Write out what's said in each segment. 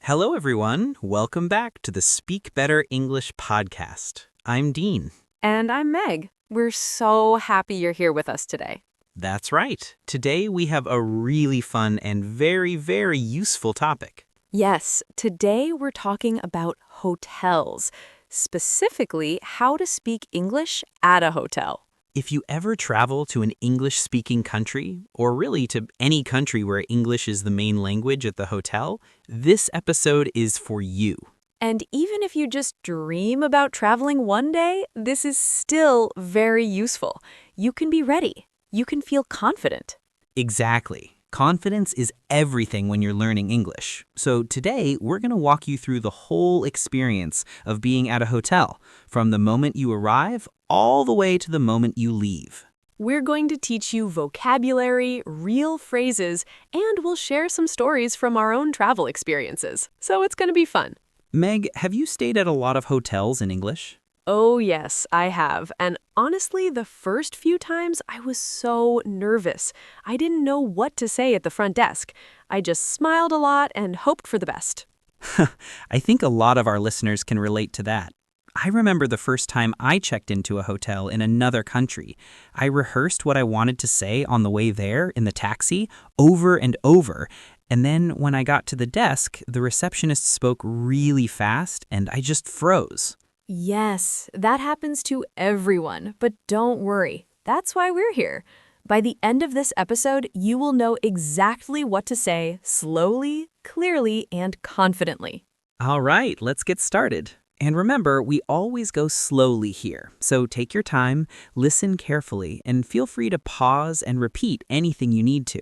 Hello, everyone. Welcome back to the Speak Better English podcast. I'm Dean. And I'm Meg. We're so happy you're here with us today. That's right. Today we have a really fun and very, very useful topic. Yes, today we're talking about hotels, specifically how to speak English at a hotel. If you ever travel to an English-speaking country, or really to any country where English is the main language at the hotel, this episode is for you. And even if you just dream about traveling one day, this is still very useful. You can be ready. You can feel confident. Exactly. Confidence is everything when you're learning English. So today, we're going to walk you through the whole experience of being at a hotel, from the moment you arrive all the way to the moment you leave. We're going to teach you vocabulary, real phrases, and we'll share some stories from our own travel experiences. So it's going to be fun. Meg, have you stayed at a lot of hotels in English? Oh, yes, I have. And honestly, the first few times I was so nervous. I didn't know what to say at the front desk. I just smiled a lot and hoped for the best. I think a lot of our listeners can relate to that. I remember the first time I checked into a hotel in another country. I rehearsed what I wanted to say on the way there in the taxi over and over. And then when I got to the desk, the receptionist spoke really fast and I just froze. Yes, that happens to everyone, but don't worry. That's why we're here. By the end of this episode, you will know exactly what to say slowly, clearly, and confidently. All right, let's get started. And remember, we always go slowly here. So take your time, listen carefully, and feel free to pause and repeat anything you need to.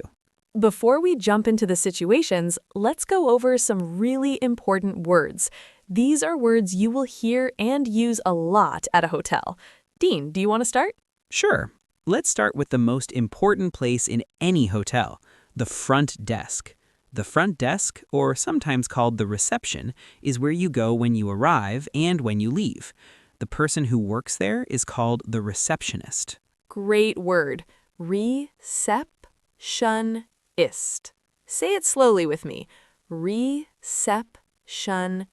Before we jump into the situations, let's go over some really important words. These are words you will hear and use a lot at a hotel. Dean, do you want to start? Sure. Let's start with the most important place in any hotel, the front desk. The front desk, or sometimes called the reception, is where you go when you arrive and when you leave. The person who works there is called the receptionist. Great word. Receptionist. Say it slowly with me. Receptionist.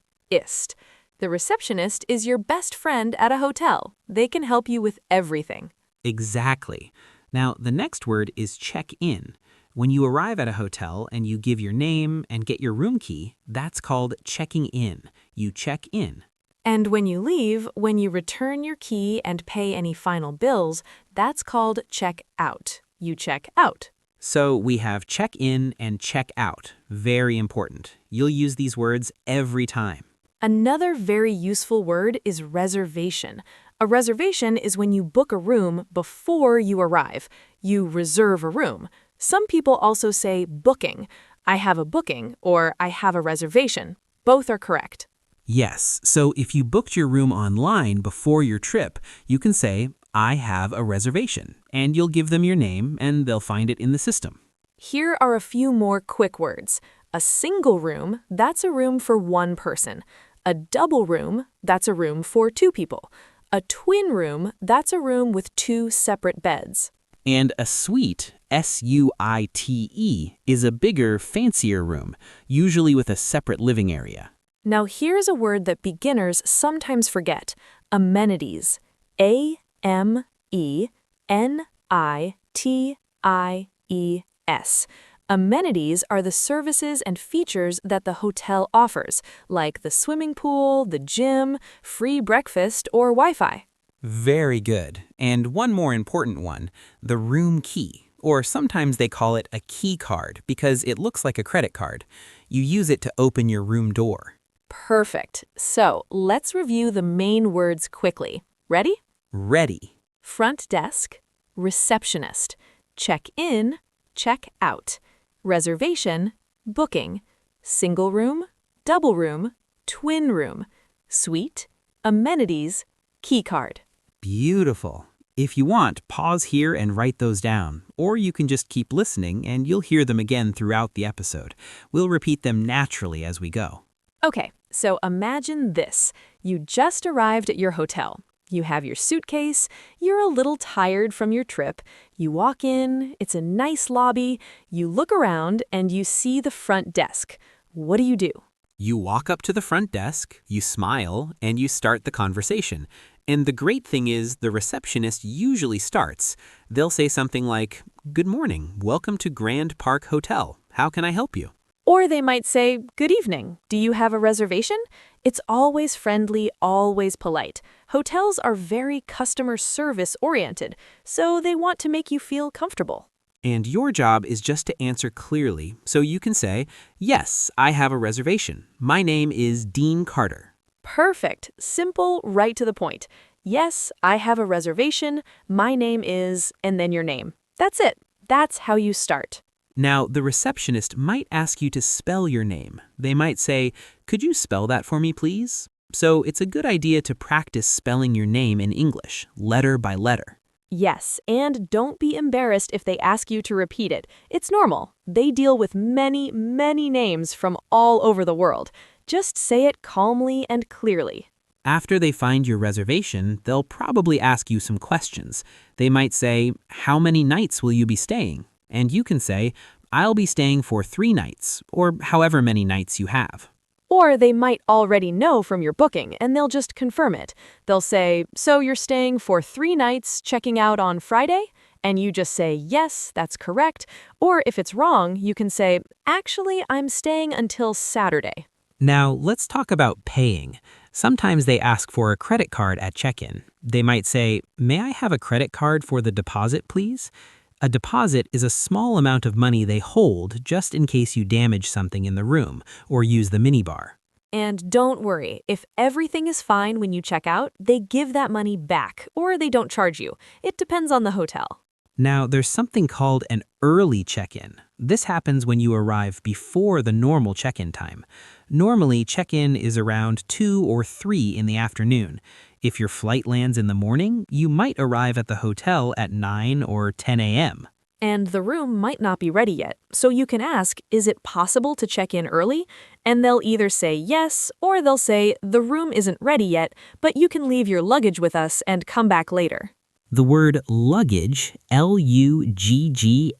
The receptionist is your best friend at a hotel. They can help you with everything. Exactly. Now, the next word is check-in. When you arrive at a hotel and you give your name and get your room key, that's called checking in. You check in. And when you leave, when you return your key and pay any final bills, that's called check out. You check out. So we have check in and check out. Very important. You'll use these words every time. Another very useful word is reservation. A reservation is when you book a room before you arrive. You reserve a room. Some people also say booking. I have a booking or I have a reservation. Both are correct. Yes, so if you booked your room online before your trip, you can say, I have a reservation, and you'll give them your name and they'll find it in the system. Here are a few more quick words. A single room, that's a room for one person. A double room, that's a room for two people. A twin room, that's a room with two separate beds. And a suite, S-U-I-T-E, is a bigger, fancier room, usually with a separate living area. Now here's a word that beginners sometimes forget. Amenities. A-M-E-N-I-T-I-E-S. Amenities are the services and features that the hotel offers, like the swimming pool, the gym, free breakfast, or Wi-Fi. Very good. And one more important one, the room key, or sometimes they call it a key card because it looks like a credit card. You use it to open your room door. Perfect. So let's review the main words quickly. Ready? Ready. Front desk, receptionist, check-in, check-out, reservation, booking, single room, double room, twin room, suite, amenities, key card. Beautiful. If you want, pause here and write those down, or you can just keep listening and you'll hear them again throughout the episode. We'll repeat them naturally as we go. Okay, so imagine this. You just arrived at your hotel. You have your suitcase, you're a little tired from your trip, you walk in, it's a nice lobby, you look around and you see the front desk. What do? You walk up to the front desk, you smile, and you start the conversation. And the great thing is the receptionist usually starts. They'll say something like, "Good morning, welcome to Grand Park Hotel. How can I help you?" Or they might say, "Good evening. Do you have a reservation?" It's always friendly, always polite. Hotels are very customer service oriented, so they want to make you feel comfortable. And your job is just to answer clearly, so you can say, "Yes, I have a reservation. My name is Dean Carter." Perfect. Simple, right to the point. "Yes, I have a reservation. My name is," and then your name. That's it. That's how you start. Now, the receptionist might ask you to spell your name. They might say, "Could you spell that for me, please?" So it's a good idea to practice spelling your name in English, letter by letter. Yes, and don't be embarrassed if they ask you to repeat it. It's normal. They deal with many, many names from all over the world. Just say it calmly and clearly. After they find your reservation, they'll probably ask you some questions. They might say, "How many nights will you be staying?" And you can say, "I'll be staying for 3 nights," or however many nights you have. Or they might already know from your booking and they'll just confirm it. They'll say, "So you're staying for 3 nights, checking out on Friday?" And you just say, "Yes, that's correct." Or if it's wrong, you can say, "Actually, I'm staying until Saturday." Now, let's talk about paying. Sometimes they ask for a credit card at check-in. They might say, "May I have a credit card for the deposit, please?" A deposit is a small amount of money they hold just in case you damage something in the room or use the minibar. And don't worry, if everything is fine when you check out, they give that money back or they don't charge you. It depends on the hotel. Now, there's something called an early check-in. This happens when you arrive before the normal check-in time. Normally, check-in is around 2 or 3 in the afternoon. If your flight lands in the morning, you might arrive at the hotel at 9 or 10 a.m. And the room might not be ready yet, so you can ask, "Is it possible to check in early?" And they'll either say yes, or they'll say, "The room isn't ready yet, but you can leave your luggage with us and come back later." The word luggage, Luggage,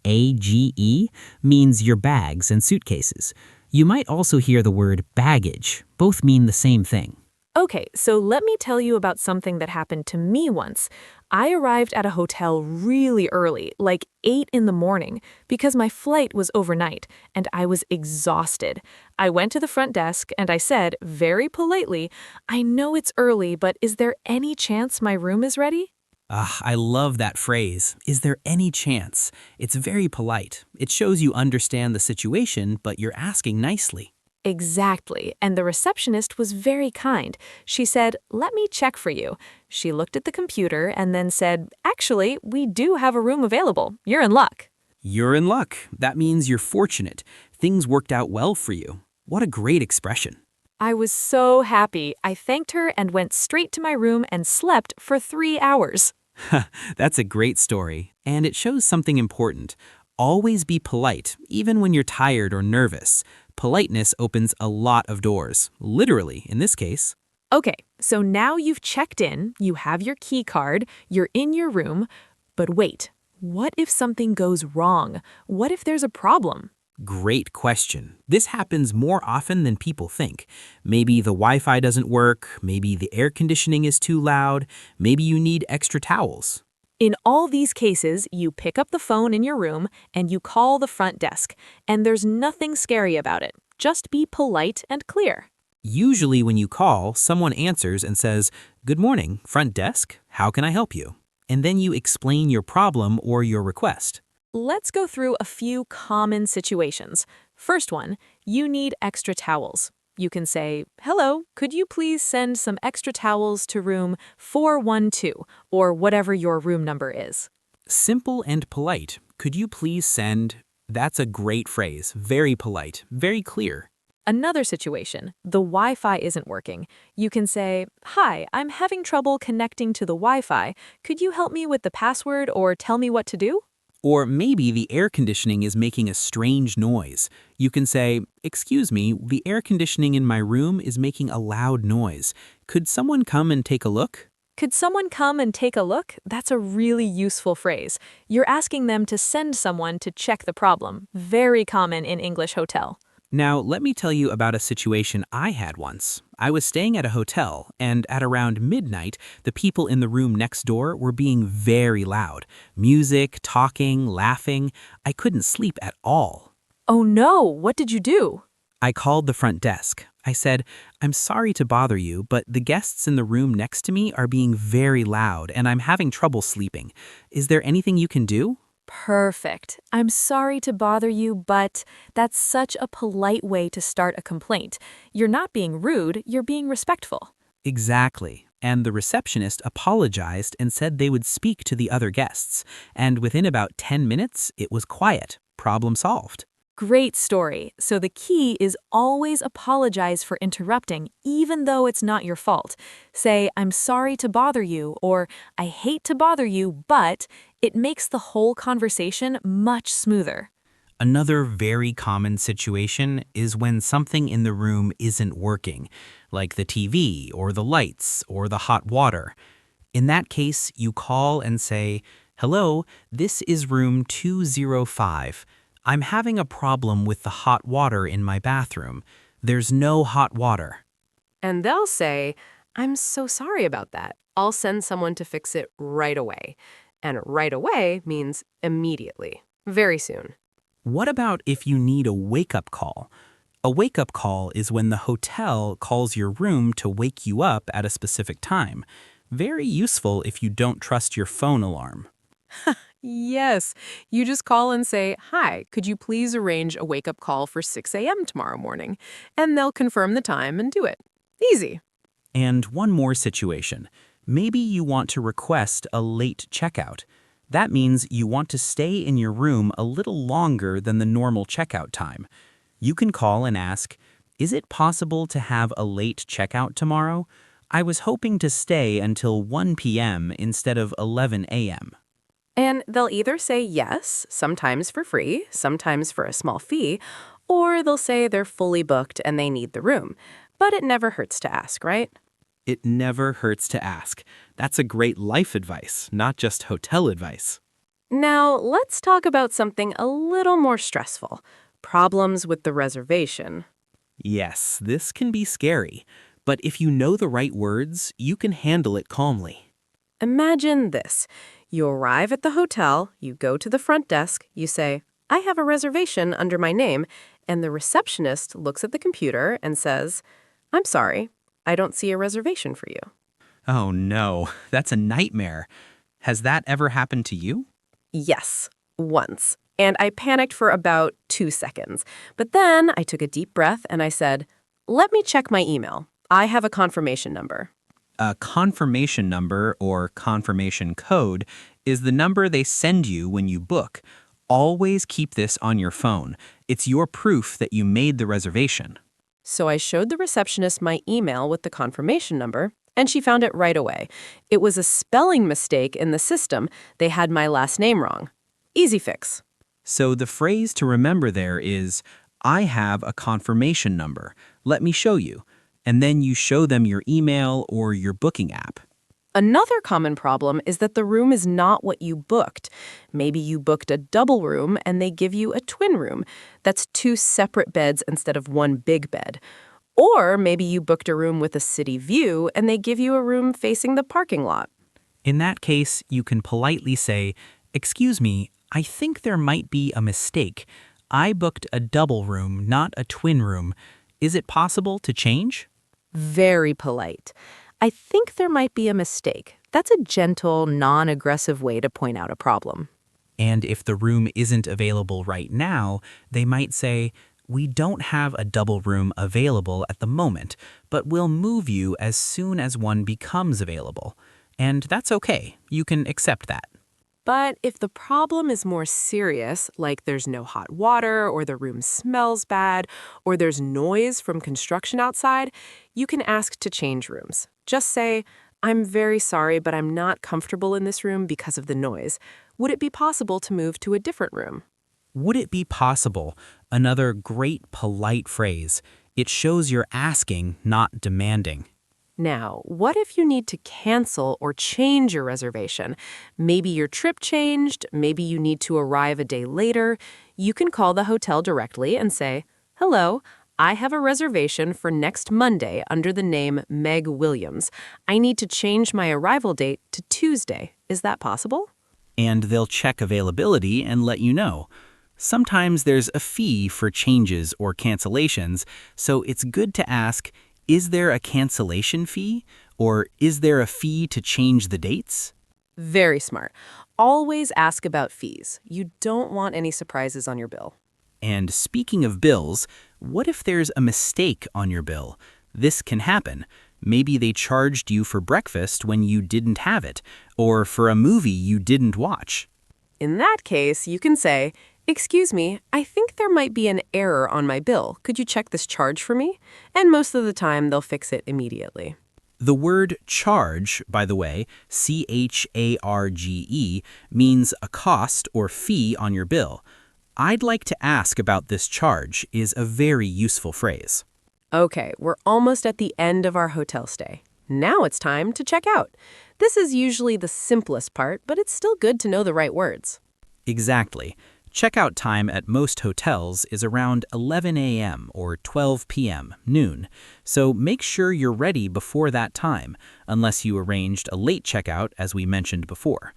means your bags and suitcases. You might also hear the word baggage. Both mean the same thing. Okay, so let me tell you about something that happened to me once. I arrived at a hotel really early, like 8 in the morning, because my flight was overnight, and I was exhausted. I went to the front desk and I said, very politely, "I know it's early, but is there any chance my room is ready?" I love that phrase. Is there any chance? It's very polite. It shows you understand the situation, but you're asking nicely. Exactly, and the receptionist was very kind. She said, "Let me check for you." She looked at the computer and then said, "Actually, we do have a room available. You're in luck." You're in luck. That means you're fortunate. Things worked out well for you. What a great expression. I was so happy. I thanked her and went straight to my room and slept for 3 hours. That's a great story, and it shows something important. Always be polite, even when you're tired or nervous. Politeness opens a lot of doors, literally in this case. Okay, so now you've checked in, you have your key card, you're in your room, but wait, what if something goes wrong? What if there's a problem? Great question. This happens more often than people think. Maybe the Wi-Fi doesn't work, maybe the air conditioning is too loud, maybe you need extra towels. In all these cases, you pick up the phone in your room and you call the front desk, and there's nothing scary about it. Just be polite and clear. Usually when you call, someone answers and says, "Good morning, front desk, how can I help you?" And then you explain your problem or your request. Let's go through a few common situations. First one, you need extra towels. You can say, "Hello, could you please send some extra towels to room 412, or whatever your room number is." Simple and polite. Could you please send? That's a great phrase. Very polite, very clear. Another situation, the Wi-Fi isn't working. You can say, "Hi, I'm having trouble connecting to the Wi-Fi. Could you help me with the password or tell me what to do?" Or maybe the air conditioning is making a strange noise. You can say, "Excuse me, the air conditioning in my room is making a loud noise. Could someone come and take a look?" Could someone come and take a look? That's a really useful phrase. You're asking them to send someone to check the problem. Very common in English hotel. Now, let me tell you about a situation I had once. I was staying at a hotel, and at around midnight, the people in the room next door were being very loud. Music, talking, laughing. I couldn't sleep at all. Oh no, what did you do? I called the front desk. I said, "I'm sorry to bother you, but the guests in the room next to me are being very loud, and I'm having trouble sleeping. Is there anything you can do?" Perfect. I'm sorry to bother you, but that's such a polite way to start a complaint. You're not being rude, you're being respectful. Exactly. And the receptionist apologized and said they would speak to the other guests. And within about 10 minutes, it was quiet. Problem solved. Great story. So the key is always apologize for interrupting, even though it's not your fault. Say, "I'm sorry to bother you," or "I hate to bother you, but," it makes the whole conversation much smoother. Another very common situation is when something in the room isn't working, like the TV or the lights or the hot water. In that case, you call and say, "Hello, this is room 205. I'm having a problem with the hot water in my bathroom. There's no hot water." And they'll say, "I'm so sorry about that. I'll send someone to fix it right away." And right away means immediately, very soon. What about if you need a wake-up call? A wake-up call is when the hotel calls your room to wake you up at a specific time. Very useful if you don't trust your phone alarm. Yes, you just call and say, "Hi, could you please arrange a wake-up call for 6 a.m. tomorrow morning?" And they'll confirm the time and do it. Easy. And one more situation. Maybe you want to request a late checkout. That means you want to stay in your room a little longer than the normal checkout time. You can call and ask, "Is it possible to have a late checkout tomorrow? I was hoping to stay until 1 p.m. instead of 11 a.m." And they'll either say yes, sometimes for free, sometimes for a small fee, or they'll say they're fully booked and they need the room. But it never hurts to ask, right? It never hurts to ask. That's a great life advice, not just hotel advice. Now, let's talk about something a little more stressful. Problems with the reservation. Yes, this can be scary, but if you know the right words, you can handle it calmly. Imagine this. You arrive at the hotel, you go to the front desk, you say, "I have a reservation under my name," and the receptionist looks at the computer and says, "I'm sorry, I don't see a reservation for you." Oh no, that's a nightmare. Has that ever happened to you? Yes, once. And I panicked for about 2 seconds. But then I took a deep breath and I said, "Let me check my email. I have a confirmation number." A confirmation number or confirmation code is the number they send you when you book. Always keep this on your phone. It's your proof that you made the reservation. So I showed the receptionist my email with the confirmation number, and she found it right away. It was a spelling mistake in the system. They had my last name wrong. Easy fix. So the phrase to remember there is, "I have a confirmation number. Let me show you." And then you show them your email or your booking app. Another common problem is that the room is not what you booked. Maybe you booked a double room and they give you a twin room. That's 2 separate beds instead of 1 big bed. Or maybe you booked a room with a city view and they give you a room facing the parking lot. In that case, you can politely say, "Excuse me, I think there might be a mistake. I booked a double room, not a twin room. Is it possible to change?" Very polite. I think there might be a mistake. That's a gentle, non-aggressive way to point out a problem. And if the room isn't available right now, they might say, "We don't have a double room available at the moment, but we'll move you as soon as one becomes available." And that's okay. You can accept that. But if the problem is more serious, like there's no hot water, or the room smells bad, or there's noise from construction outside, you can ask to change rooms. Just say, "I'm very sorry, but I'm not comfortable in this room because of the noise. Would it be possible to move to a different room?" Would it be possible? Another great polite phrase. It shows you're asking, not demanding. Now, what if you need to cancel or change your reservation? Maybe your trip changed, maybe you need to arrive a day later. You can call the hotel directly and say, Hello, I have a reservation for next Monday under the name Meg Williams. I need to change my arrival date to Tuesday. Is that possible? And they'll check availability and let you know. Sometimes there's a fee for changes or cancellations, so it's good to ask, is there a cancellation fee? Or is there a fee to change the dates? Very smart. Always ask about fees. You don't want any surprises on your bill. And speaking of bills, what if there's a mistake on your bill? This can happen. Maybe they charged you for breakfast when you didn't have it, or for a movie you didn't watch. In that case, you can say, "Excuse me, I think there might be an error on my bill. Could you check this charge for me?" And most of the time, they'll fix it immediately. The word charge, by the way, CHARGE, means a cost or fee on your bill. I'd like to ask about this charge is a very useful phrase. Okay, we're almost at the end of our hotel stay. Now it's time to check out. This is usually the simplest part, but it's still good to know the right words. Exactly. Checkout time at most hotels is around 11 a.m. or 12 p.m., noon, so make sure you're ready before that time, unless you arranged a late checkout as we mentioned before.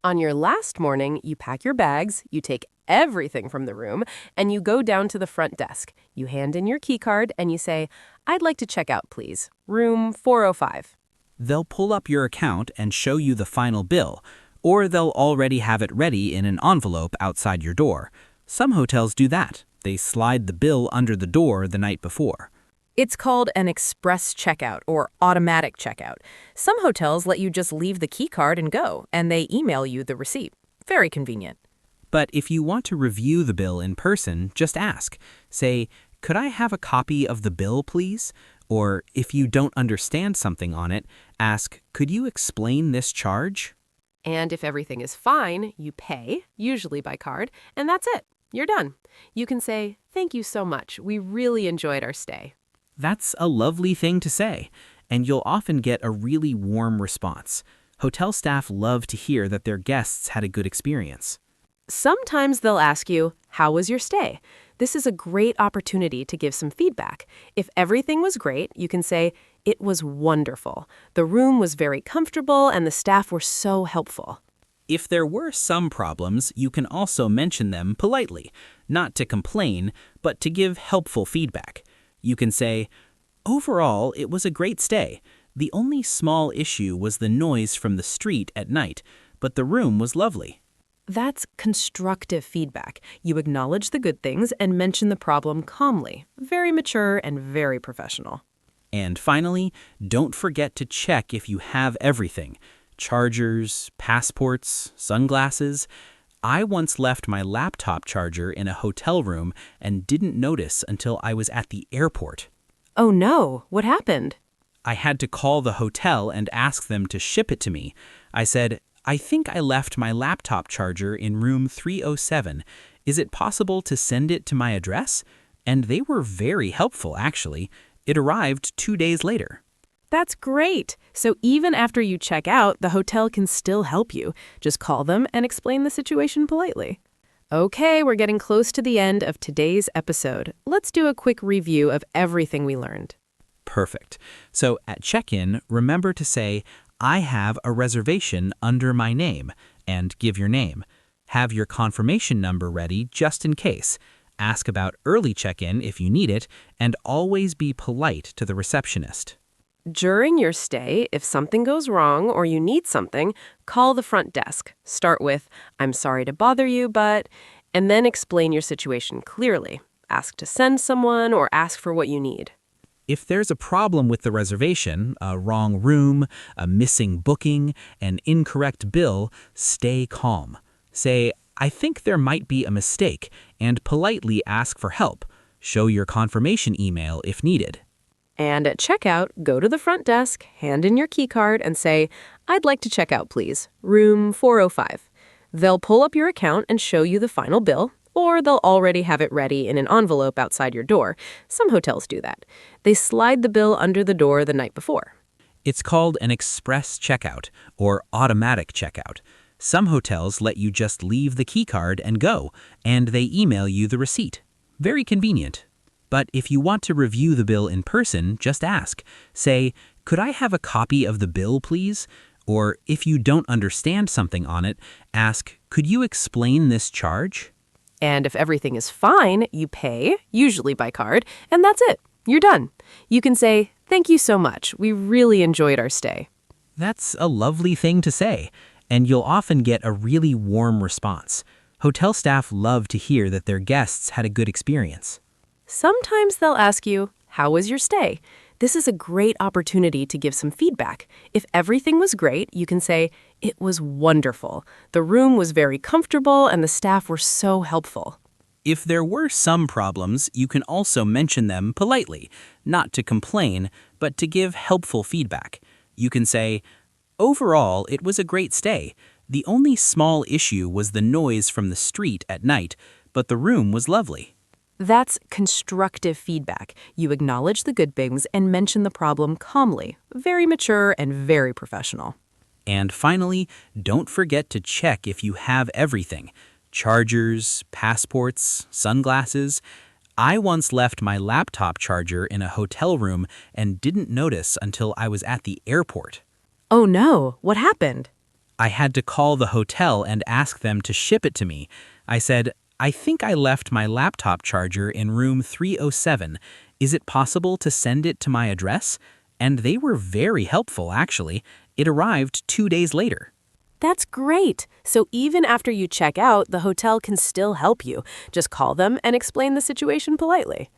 On your last morning, you pack your bags, you take everything from the room, and you go down to the front desk. You hand in your key card and you say, "I'd like to check out, please. Room 405. They'll pull up your account and show you the final bill, or they'll already have it ready in an envelope outside your door. Some hotels do that. They slide the bill under the door the night before. It's called an express checkout or automatic checkout. Some hotels let you just leave the key card and go, and they email you the receipt. Very convenient. But if you want to review the bill in person, just ask. Say, "Could I have a copy of the bill, please?" Or if you don't understand something on it, ask, "Could you explain this charge?" And if everything is fine, you pay, usually by card, and that's it. You're done. You can say, "Thank you so much. We really enjoyed our stay." That's a lovely thing to say, and you'll often get a really warm response. Hotel staff love to hear that their guests had a good experience. Sometimes they'll ask you, "How was your stay?" This is a great opportunity to give some feedback. If everything was great, you can say, "It was wonderful. The room was very comfortable and the staff were so helpful." If there were some problems, you can also mention them politely, not to complain, but to give helpful feedback. You can say, "Overall, it was a great stay. The only small issue was the noise from the street at night, but the room was lovely." That's constructive feedback. You acknowledge the good things and mention the problem calmly. Very mature and very professional. And finally, don't forget to check if you have everything. Chargers, passports, sunglasses. I once left my laptop charger in a hotel room and didn't notice until I was at the airport. Oh no, what happened? I had to call the hotel and ask them to ship it to me. I said, "I think I left my laptop charger in room 307. Is it possible to send it to my address?" And they were very helpful, actually. It arrived 2 days later. That's great. So even after you check out, the hotel can still help you. Just call them and explain the situation politely. Okay, we're getting close to the end of today's episode. Let's do a quick review of everything we learned. Perfect. So at check-in, remember to say, "I have a reservation under my name," and give your name. Have your confirmation number ready just in case. Ask about early check-in if you need it, and always be polite to the receptionist. During your stay, if something goes wrong or you need something, call the front desk. Start with, "I'm sorry to bother you, but," and then explain your situation clearly. Ask to send someone or ask for what you need. If there's a problem with the reservation, a wrong room, a missing booking, an incorrect bill, stay calm. Say, "I think there might be a mistake," and politely ask for help. Show your confirmation email if needed. And at checkout, go to the front desk, hand in your key card, and say, "I'd like to check out, please. Room 405. They'll pull up your account and show you the final bill, or they'll already have it ready in an envelope outside your door. Some hotels do that. They slide the bill under the door the night before. It's called an express checkout or automatic checkout. Some hotels let you just leave the key card and go, and they email you the receipt. Very convenient. But if you want to review the bill in person, just ask. Say, "Could I have a copy of the bill, please?" Or if you don't understand something on it, ask, "Could you explain this charge?" And if everything is fine, you pay, usually by card, and that's it. You're done. You can say, "Thank you so much. We really enjoyed our stay." That's a lovely thing to say, and you'll often get a really warm response. Hotel staff love to hear that their guests had a good experience. Sometimes they'll ask you, "How was your stay?" This is a great opportunity to give some feedback. If everything was great, you can say, "It was wonderful. The room was very comfortable and the staff were so helpful." If there were some problems, you can also mention them politely, not to complain, but to give helpful feedback. You can say, "Overall, it was a great stay. The only small issue was the noise from the street at night, but the room was lovely." That's constructive feedback. You acknowledge the good things and mention the problem calmly. Very mature and very professional. And finally, don't forget to check if you have everything. Chargers, passports, sunglasses. I once left my laptop charger in a hotel room and didn't notice until I was at the airport. Oh no, what happened? I had to call the hotel and ask them to ship it to me. I said, "I think I left my laptop charger in room 307. Is it possible to send it to my address?" And they were very helpful, actually. It arrived 2 days later. That's great. So even after you check out, the hotel can still help you. Just call them and explain the situation politely.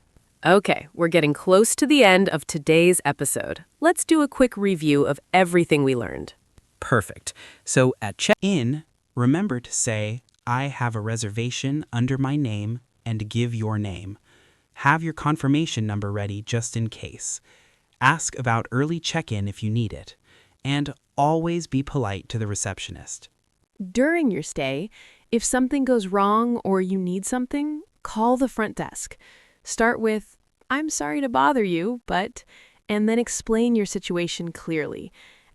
Okay, we're getting close to the end of today's episode. Let's do a quick review of everything we learned. Perfect. So at check-in, remember to say, "I have a reservation under my name," and give your name. Have your confirmation number ready just in case. Ask about early check-in if you need it. And always be polite to the receptionist. During your stay, if something goes wrong or you need something, call the front desk. Start with, "I'm sorry to bother you, but," and then explain your situation clearly.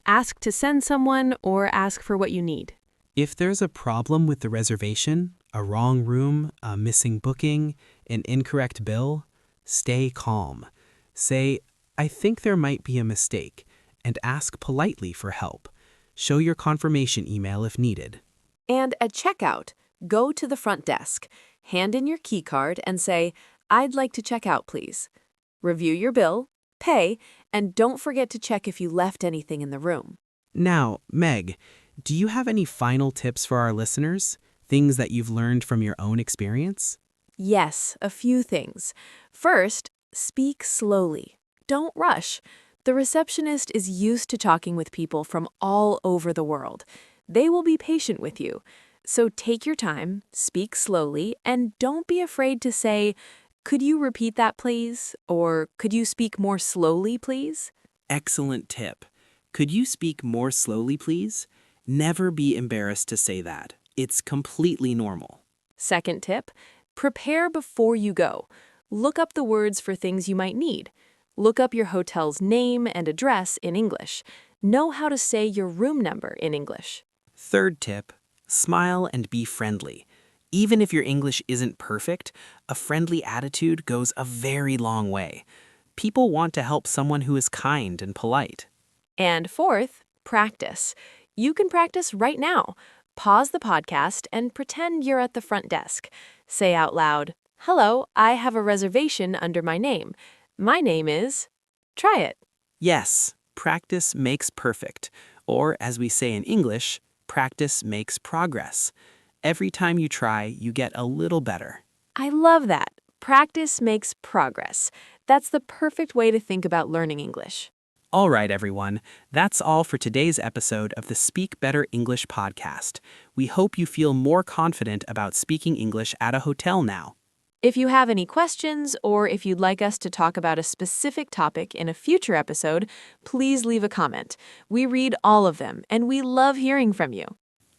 Ask to send someone or ask for what you need. If there's a problem with the reservation, a wrong room, a missing booking, an incorrect bill, stay calm. Say, "I think there might be a mistake," and ask politely for help. Show your confirmation email if needed. And at checkout, go to the front desk, hand in your key card and say, "I'd like to check out, please." Review your bill, pay, and don't forget to check if you left anything in the room. Now, Meg, do you have any final tips for our listeners? Things that you've learned from your own experience? Yes, a few things. First, speak slowly. Don't rush. The receptionist is used to talking with people from all over the world. They will be patient with you. So take your time, speak slowly, and don't be afraid to say, "Could you repeat that, please?" Or "Could you speak more slowly, please?" Excellent tip. Could you speak more slowly, please? Never be embarrassed to say that. It's completely normal. Second tip, prepare before you go. Look up the words for things you might need. Look up your hotel's name and address in English. Know how to say your room number in English. Third tip, smile and be friendly. Even if your English isn't perfect, a friendly attitude goes a very long way. People want to help someone who is kind and polite. And fourth, practice. You can practice right now. Pause the podcast and pretend you're at the front desk. Say out loud, "Hello, I have a reservation under my name. My name is..." Try it. Yes, practice makes perfect. Or, as we say in English, practice makes progress. Every time you try, you get a little better. I love that. Practice makes progress. That's the perfect way to think about learning English. All right, everyone. That's all for today's episode of the Speak Better English podcast. We hope you feel more confident about speaking English at a hotel now. If you have any questions or if you'd like us to talk about a specific topic in a future episode, please leave a comment. We read all of them, and we love hearing from you.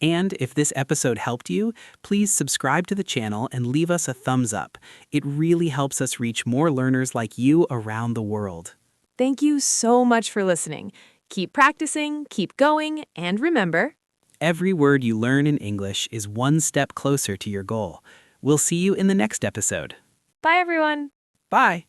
And if this episode helped you, please subscribe to the channel and leave us a thumbs up. It really helps us reach more learners like you around the world. Thank you so much for listening. Keep practicing, keep going, and remember, every word you learn in English is one step closer to your goal. We'll see you in the next episode. bye everyone. Bye.